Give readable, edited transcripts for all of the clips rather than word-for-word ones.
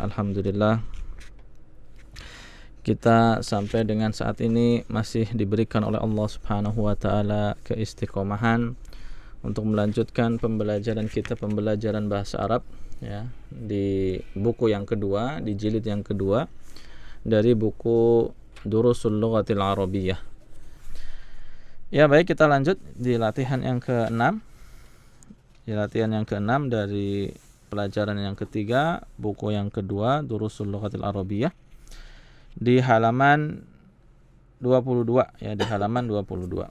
alhamdulillah kita sampai dengan saat ini masih diberikan oleh Allah Subhanahu wa taala keistiqomahan untuk melanjutkan pembelajaran kita, pembelajaran bahasa Arab ya, di buku yang kedua, di jilid yang kedua dari buku Durusul Lughatil Arabiyyah. Ya, baik, kita lanjut di latihan yang ke-6. Di latihan yang ke-6 dari pelajaran yang ketiga, buku yang kedua Durusul Lughatil Arabiyyah. Di halaman 22 ya, di halaman 22.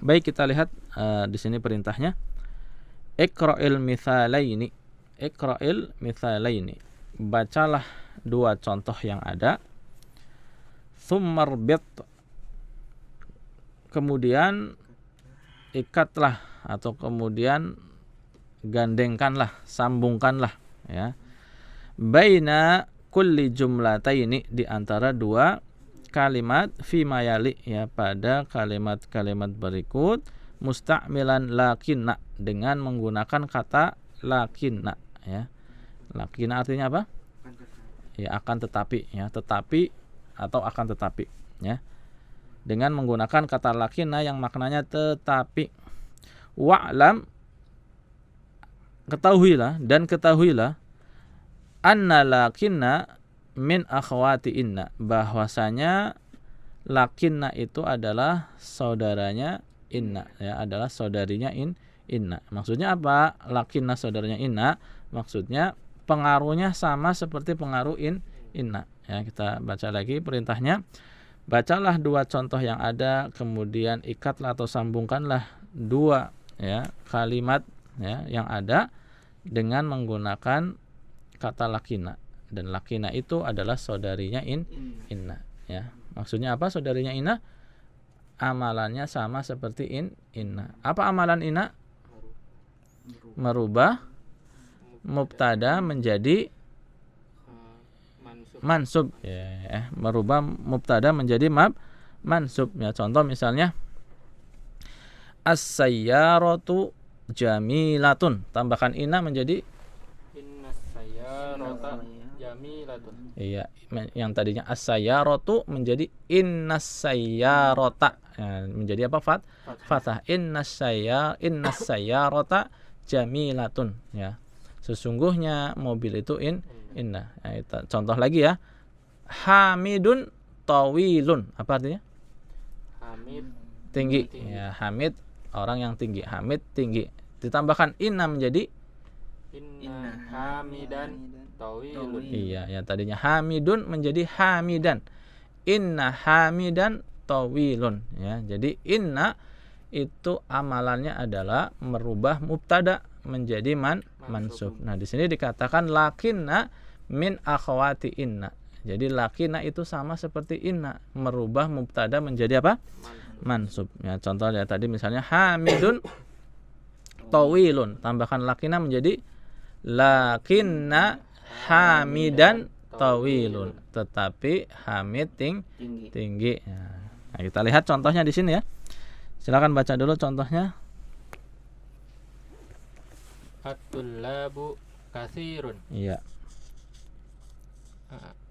Baik, kita lihat di sini perintahnya. Iqra'il mithalaini. Iqra'il mithalaini. Bacalah dua contoh yang ada. Tsumarbit. Kemudian ikatlah atau kemudian gandengkanlah, sambungkanlah ya. Baina kulli jumlataini, di antara dua kalimat fi mayali ya, pada kalimat-kalimat berikut, musta'milan lakinna, dengan menggunakan kata lakinna ya. Lakinna artinya apa? Ya, akan tetapi ya, tetapi atau akan tetapi ya. Dengan menggunakan kata lakinna yang maknanya tetapi. Wa'lam, ketahuilah dan ketahuilah, anna lakinna min akhwati inna, bahwasanya lakinna itu adalah saudaranya inna ya, adalah saudarinya inna. Maksudnya apa? Lakinna saudaranya inna, maksudnya pengaruhnya sama seperti pengaruh inna ya. Kita baca lagi perintahnya. Bacalah dua contoh yang ada, kemudian ikatlah atau sambungkanlah dua ya kalimat ya yang ada dengan menggunakan kata lakina, dan lakina itu adalah saudarinya inna ya. Maksudnya apa saudarinya inna? Amalannya sama seperti inna. Apa amalan inna? Merubah mubtada menjadi mansub ya, merubah mubtada menjadi mansub ya. Contoh misalnya as-sayyaratu jamilatun, tambahkan inna menjadi jamilatun. Iya, yang tadinya as-sayyaratu menjadi innas-sayyarata ya, menjadi apa? Fathah. Innas-sayyarata jamilatun ya. Sesungguhnya mobil itu inna. Ya, contoh lagi ya. Hamidun tawilun. Apa artinya? Hamid tinggi. Ya, Hamid orang yang tinggi. Hamid tinggi. Ditambahkan inna menjadi inna hamidan tawilun. Iya, yang tadinya hamidun menjadi hamidan. Inna hamidan tawilun ya. Jadi inna itu amalannya adalah merubah mubtada menjadi mansub. Nah, di sini dikatakan lakinna min akhwati inna. Jadi lakinna itu sama seperti inna, merubah mubtada menjadi apa? Mansub. Ya, contohnya tadi misalnya hamidun tawilun, tambahkan lakinna menjadi lakinna hamidan tawilun, tetapi hamid tinggi. Nah, kita lihat contohnya di sini ya. Silakan baca dulu contohnya. At-tullabu katsirun. Iya.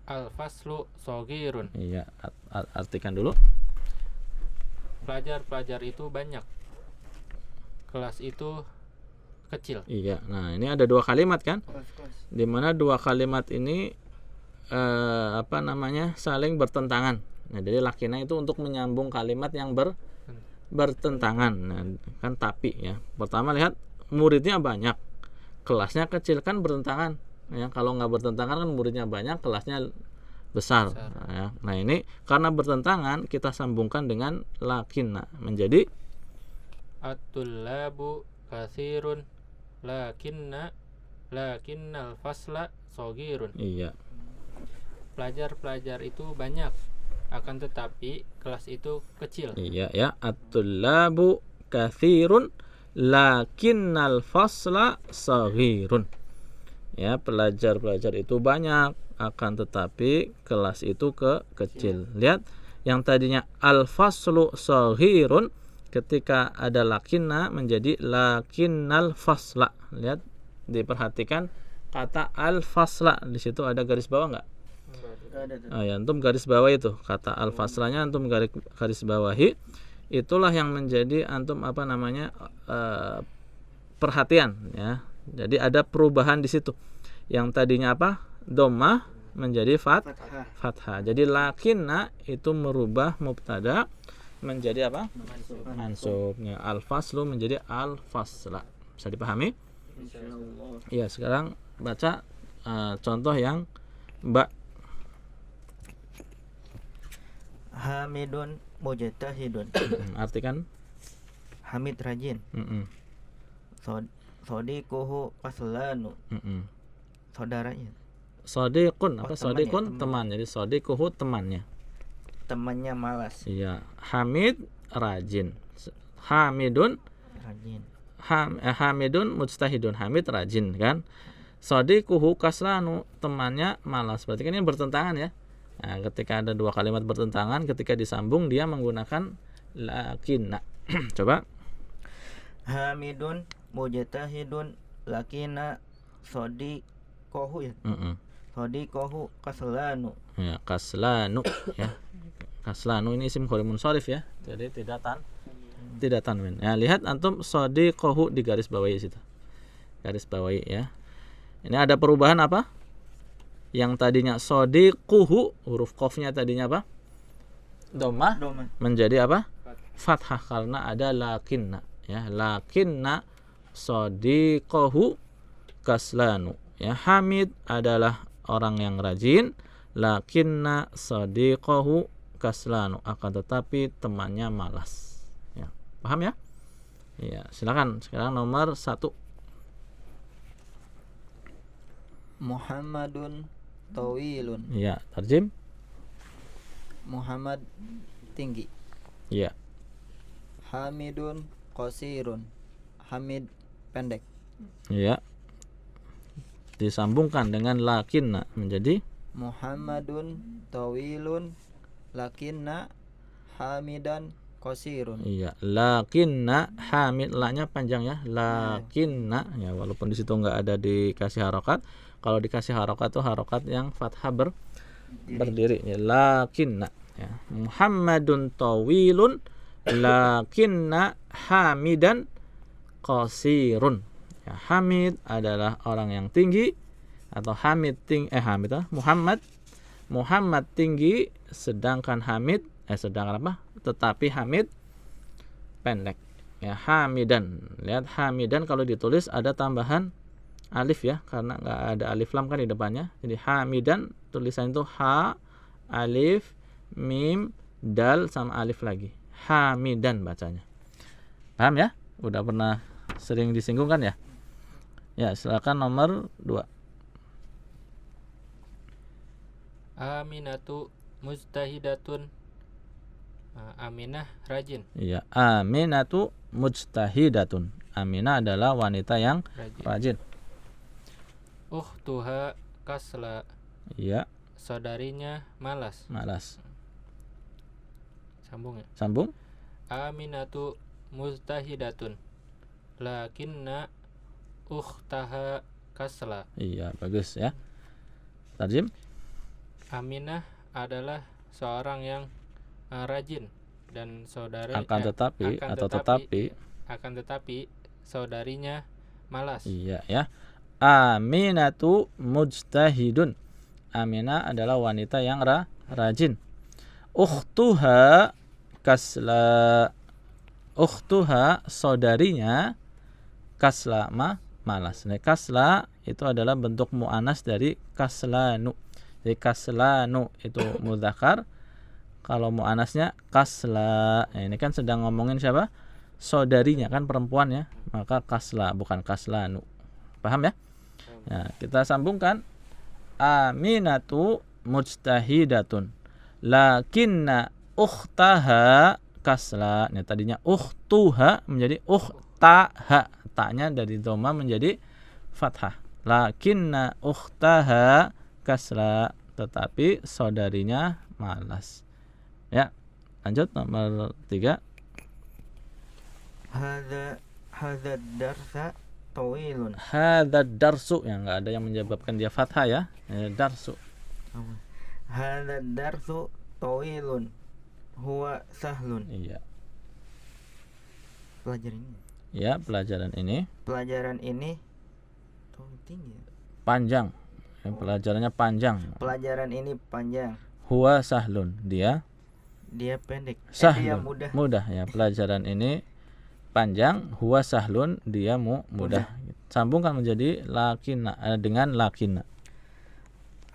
Al-faslu shaghirun. Iya, artikan dulu. Pelajar-pelajar itu banyak. Kelas itu kecil. Iya. Nah, ini ada dua kalimat kan? Di mana dua kalimat ini saling bertentangan. Nah, jadi lakina itu untuk menyambung kalimat yang bertentangan. Nah, kan tapi ya. Pertama lihat muridnya banyak, kelasnya kecil, kan bertentangan ya. Kalau nggak bertentangan kan muridnya banyak, kelasnya besar ya. Nah, ini karena bertentangan kita sambungkan dengan lakinna menjadi at-tullabu katsirun lakinnal fasla shaghirun. Iya. Pelajar-pelajar itu banyak, akan tetapi kelas itu kecil. Iya ya, at-tullabu katsirun lakinnal fasla shaghirun. Ya, pelajar-pelajar itu banyak, akan tetapi kelas itu kecil. Lihat, yang tadinya al-faslu shaghirun, ketika ada lakinna menjadi lakinnal fasla. Lihat, diperhatikan kata al-fasla. Di situ ada garis bawah nggak? Nggak ada tuh. Ya, antum garis bawah itu kata al-faslanya, antum garis bawahi. Itulah yang menjadi antum perhatian ya. Jadi ada perubahan di situ. Yang tadinya apa? Dhammah menjadi fathah. Jadi lakinna itu merubah mubtada menjadi apa? Mansub. Ya, al-faslu menjadi al-fasla. Bisa dipahami? Insyaallah. Ya, sekarang baca contoh yang Mbak. Hamidun mujtahidun. Artikan. Hamid rajin. Sodiquhu kaslanu. Saudaranya. Sodiqun, Oh, apa? temannya, Sodiqun teman. teman. Jadi sodiquhu temannya. Temannya malas. Iya. Hamid rajin. Hamidun Rajin. Hamidun mujtahidun. Hamid rajin kan. Sodiquhu kaslanu, temannya malas. Berarti kan ini bertentangan ya. Nah, ketika ada dua kalimat bertentangan, ketika disambung dia menggunakan lakinna. Coba. Hamidun mujtahidun lakina sodiquhu ya. Sodiquhu kaslanu. Ya, kaslanu ya. Kaslanu ini isim ghairi munsharif ya. Jadi tidak tanwin. Ya, lihat antum sodiquhu di garis bawahi situ. Garis bawahi ya. Ini ada perubahan apa? Yang tadinya sodiquhu, huruf qafnya tadinya apa? Dhammah menjadi apa? Fathah karena ada lakinna ya. Lakinna sodiquhu kaslanu. Ya, Hamid adalah orang yang rajin, lakinna sadiqahu kaslanu, akan tetapi temannya malas. Ya, paham ya? Ya, silakan. Sekarang nomor 1. Muhammadun tawilun. Ya, tarjim. Muhammad tinggi. Ya. Hamidun qasirun. Hamid pendek. Ya. Disambungkan dengan lakinna menjadi Muhammadun tawilun lakinna hamidan qasirun. iya, lakinna hamid, la-nya panjang ya. Lakinna ya, walaupun di situ enggak ada dikasih harokat. Kalau dikasih harokat itu harokat yang fathah berdiri ya. Lakinna ya. Muhammadun tawilun lakinna hamidan qasirun. Ya, Hamid adalah orang yang tinggi, atau Muhammad tinggi, sedangkan tetapi Hamid pendek. Ya, Hamidan. Lihat Hamidan kalau ditulis ada tambahan alif ya, karena enggak ada alif lam kan di depannya. Jadi Hamidan tulisan itu ha, alif, mim, dal sama alif lagi. Hamidan bacanya. Paham ya? Udah pernah sering disinggung kan ya? Ya, silakan nomor 2. Aminatu mujtahidatun. Aminah rajin. Iya, Aminatu mujtahidatun. Aminah adalah wanita yang rajin. Ukhtuha kasla. Iya. Saudarinya malas. Sambung ya. Sambung. Aminatu mujtahidatun. Lakinna ukhtaha kasla. Iya, bagus ya. Tarjim. Aminah adalah seorang yang rajin dan akan tetapi saudarinya malas. Iya ya. Aminatu mujtahidun. Aminah adalah wanita yang rajin. Ukhtuha kasla. Ukhtuha saudarinya kasla malas. Nah, kasla itu adalah bentuk muannas dari kaslanu. Jadi kaslanu itu mudzakar. Kalau muannasnya kasla. Nah, ini kan sedang ngomongin siapa? Saudarinya kan perempuan ya. Maka kasla bukan kaslanu. Paham ya? Nah, kita sambungkan. Aminatu mujtahidatun. Lakinna ukhtaha kasla. Nah, tadinya ukhtuha menjadi ukhtaha. Ta-nya dari dhamma menjadi fathah. Lakinna ukhtaha kasla, tetapi saudarinya malas. Ya, lanjut nomor 3. Hadza darsa tawilun. Hadza darsu, ya enggak ada yang menyebabkan dia fathah ya. Darsu. Hadza darsu tawilun huwa sahlun. Iya. Pelajaran ini. Ya, pelajaran ini Pelajaran ini tinggi. panjang. Ya, pelajarannya panjang. Pelajaran ini panjang. Huwa sahlun, dia Pendek. sahlun. Dia mudah. Mudah ya. Pelajaran ini panjang, huwa sahlun, dia mudah. Sambungkan menjadi lakinna dengan lakinna.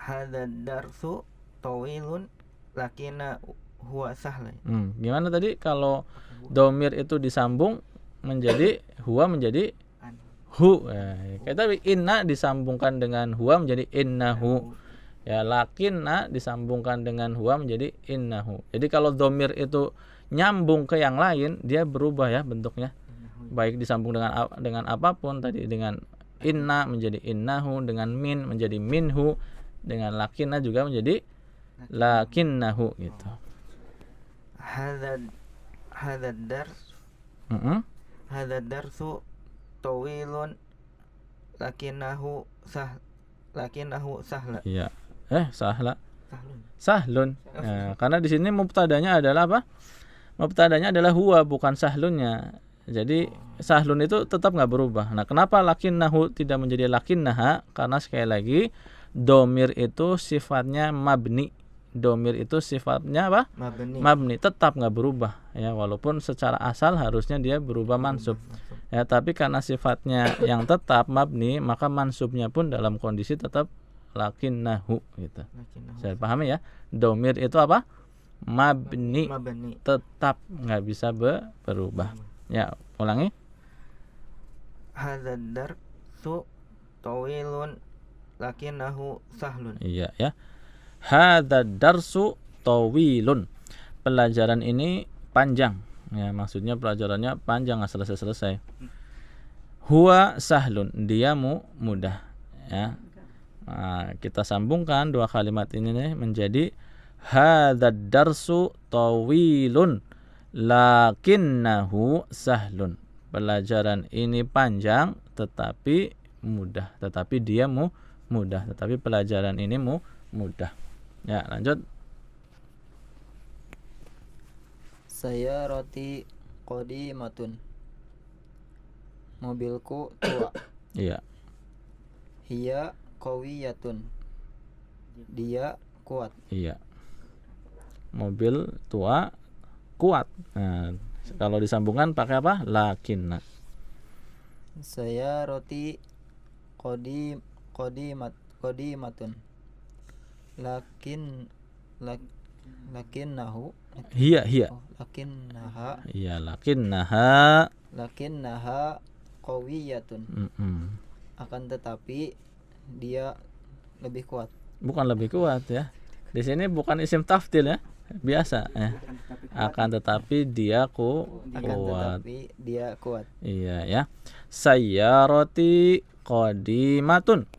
Hadza darsu tawilun lakina huwa sahlun. Gimana tadi kalau domir itu disambung menjadi huwa menjadi hu. Kayak tadi inna disambungkan dengan huwa menjadi innahu. Ya, lakinna disambungkan dengan huwa menjadi innahu. Jadi kalau domir itu nyambung ke yang lain, dia berubah ya bentuknya. Baik disambung dengan apapun tadi, dengan inna menjadi innahu, dengan min menjadi minhu, dengan lakinna juga menjadi lakinnahu gitu. Hadza darsu tawilun lakinahu sahla. Iya. Sahlun. Nah, karena di sini mubtadanya adalah apa? Mubtadanya adalah huwa, bukan sahlunnya. Jadi sahlun itu tetap nggak berubah. Nah, kenapa lakinnahu tidak menjadi lakinnaha? Karena sekali lagi domir itu sifatnya mabni. Domir itu sifatnya apa? Mabni, tetap nggak berubah ya, walaupun secara asal harusnya dia berubah mansub. Ya, tapi karena sifatnya yang tetap mabni, maka mansubnya pun dalam kondisi tetap lakinnahu gitu. Saya pahami ya. Domir itu apa? Mabni. Tetap nggak bisa berubah. Ya, ulangi. Hadza darsu tawilun lakinahu sahlun. Iya ya. Hadza darsu tawilun. Pelajaran ini panjang. Ya, maksudnya pelajarannya panjang, nggak selesai-selesai. Huwa sahlun, dia mudah. Ya. Nah, kita sambungkan dua kalimat ini nih menjadi hadzal darsu tawilun lakinnahu sahlun. Pelajaran ini panjang tetapi mudah, tetapi dia mudah, tetapi pelajaran ini mudah. Ya, lanjut. Saya roti qadimatun. Mobilku tua. Iya. Hiya qawiyatun. Dia kuat. Iya. Mobil tua kuat. Nah, kalau disambungkan pakai apa? Lakinna. Saya roti qadimatun. Lakinnahu. Hiya. Lakinnaha. Iya, lakinnaha qawiyatun. Akan tetapi dia lebih kuat. Bukan lebih kuat ya. Di sini bukan isim tafdil ya. Biasa ya. Akan tetapi dia kuat. Iya ya. Sayyarati qadimatun.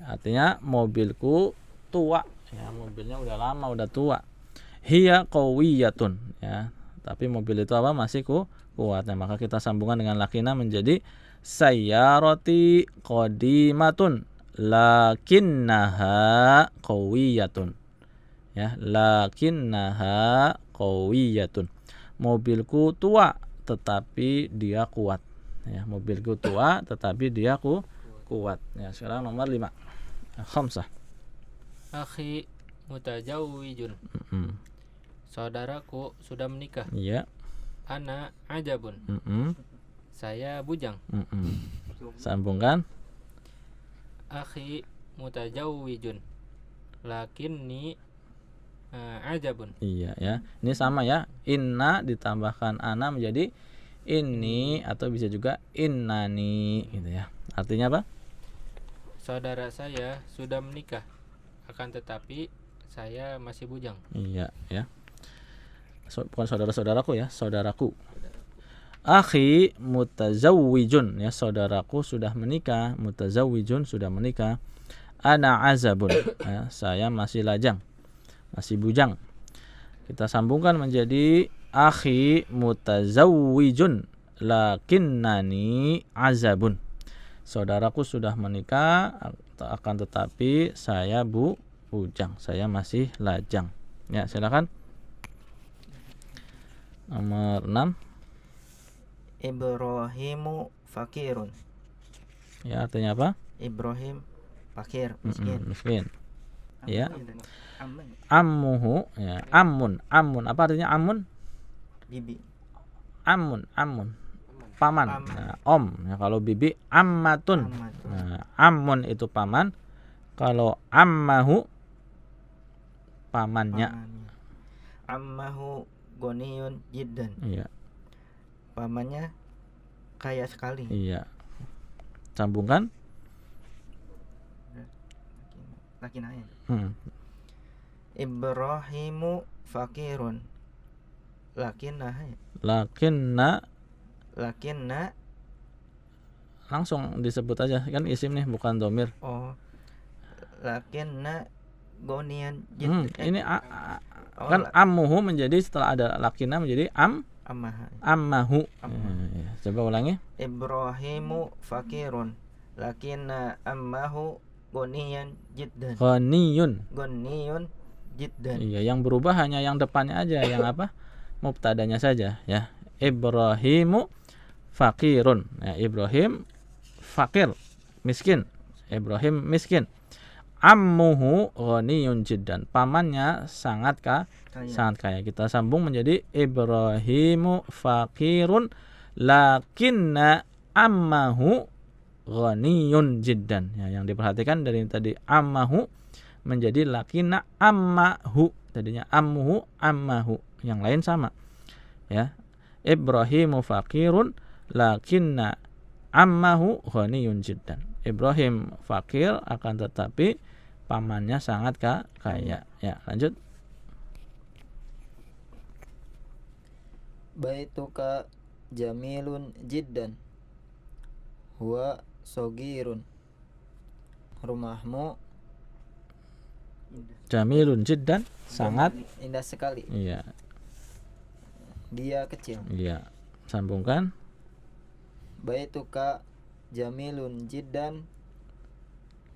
Artinya mobilku tua ya, mobilnya udah lama, udah tua. Hiya qawiyatun ya. Tapi mobil itu apa? Masih kuat. Nah, maka kita sambungkan dengan lakina menjadi sayyarati qadimatun lakinnaha qawiyatun. Ya, lakinnaha qawiyatun. Mobilku tua tetapi dia kuat. Ya, mobilku tua tetapi dia kuat. Ya, sekarang nomor 5. Khamsah. Akhi mutajawwijun. Saudaraku sudah menikah. Iya. Ana ajabun. Saya bujang. Sambungkan. Akhi mutajawwijun lakinni ajabun. Iya ya. Ini sama ya. Inna ditambahkan ana menjadi ini atau bisa juga innani gitu ya. Artinya apa? Saudara saya sudah menikah, akan tetapi saya masih bujang. Iya ya. Bukan saudara-saudaraku ya, saudaraku. Akhi mutazawwijun ya, saudaraku sudah menikah, mutazawwijun sudah menikah. Ana azabun ya, saya masih lajang, masih bujang. Kita sambungkan menjadi akhi mutazawwijun lakinnani azabun saudaraku sudah menikah, akan tetapi saya bujang, saya masih lajang. Ya, silakan. Nomor 6. Ibrahimu fakirun. Ya, artinya apa? Ibrahim fakir, miskin. Miskin. Ya. Amun. Ammuhu, ya. Amun. Apa artinya amun? Bibi. Amun. Paman. Nah, om. Ya, kalau bibi ammatun. Ammatun. Nah, amun itu paman. Kalau ammahu pamannya. Ammahu goniyun jiddan. Iya. Pamannya kaya sekali. Iya. Sambungkan. Lakin ayat. Ibrahimu fakirun. Lakinna Langsung disebut aja, kan isim nih, bukan domir. Lakinna gonian Ini kan ammuhu menjadi, setelah ada lakinna menjadi ammahu. Ya. Coba ulangi. Ibrahimu fakirun lakinna ammahu goniyan jiddan. Ghaniyun. Jiddan. Iya, yang berubah hanya yang depannya aja, yang apa? Mubtadanya saja, ya. Ibrahimu fakirun. Ya, Ibrahim fakir, miskin. Ibrahim miskin. Ammuhu ghaniyun jiddan. Pamannya sangat kaya. Kita sambung menjadi Ibrahimu fakirun lakinna ammahu ghaniyun jiddan. Ya, yang diperhatikan dari tadi ammahu menjadi lakinna ammahu. Tadinya ammuhu ammahu. Yang lain sama. Ya. Ibrahimu fakirun lakinna ammahu ghaniyun jiddan. Ibrahim fakir, akan tetapi pamannya sangat kaya. Ya, lanjut. Baituka jamilun jiddan. Huwa sogirun. Rumahmu Jamilun jiddan, sangat indah sekali. iya. Dia kecil. Iya. Sambungkan. Baituka jamilun jiddan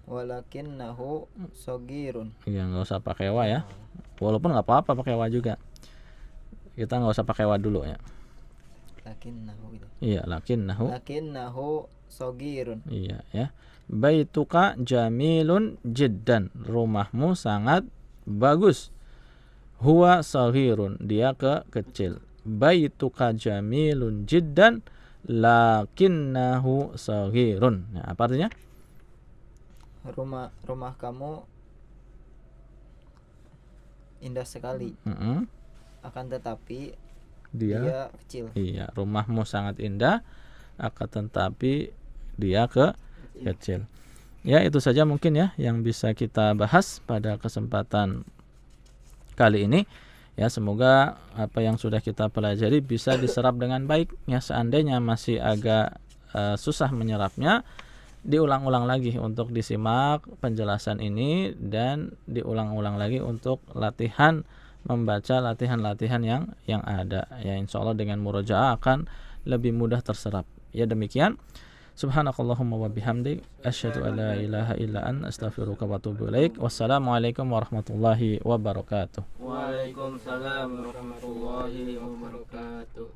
walakinnahu sogirun. Iya, nggak usah pakai wa ya. Walaupun nggak apa-apa pakai wa juga. Kita nggak usah pakai wa dulu ya. Lakinnahu gitu. Iya, lakinnahu sogirun. Iya ya. Baituka jamilun jiddan. Rumahmu sangat bagus. Huwa saghirun, dia kecil. Baituka jamilun jiddan lakinnahu saghirun. Nah, apa artinya? Rumah kamu indah sekali. Akan tetapi dia kecil. Iya, rumahmu sangat indah, akan tetapi dia kecil. Ya, itu saja mungkin ya yang bisa kita bahas pada kesempatan kali ini. Ya, semoga apa yang sudah kita pelajari bisa diserap dengan baik. Ya, seandainya masih agak susah menyerapnya, diulang-ulang lagi untuk disimak penjelasan ini, dan diulang-ulang lagi untuk latihan membaca latihan-latihan yang ada. Ya, insyaallah dengan murojaah akan lebih mudah terserap. Ya, demikian. Subhanakallahumma wa bihamdik asyhadu an la ilaha illa anta astaghfiruka wa atubu ilaik. Wassalamualaikum warahmatullahi wabarakatuh. Waalaikumsalam warahmatullahi wabarakatuh.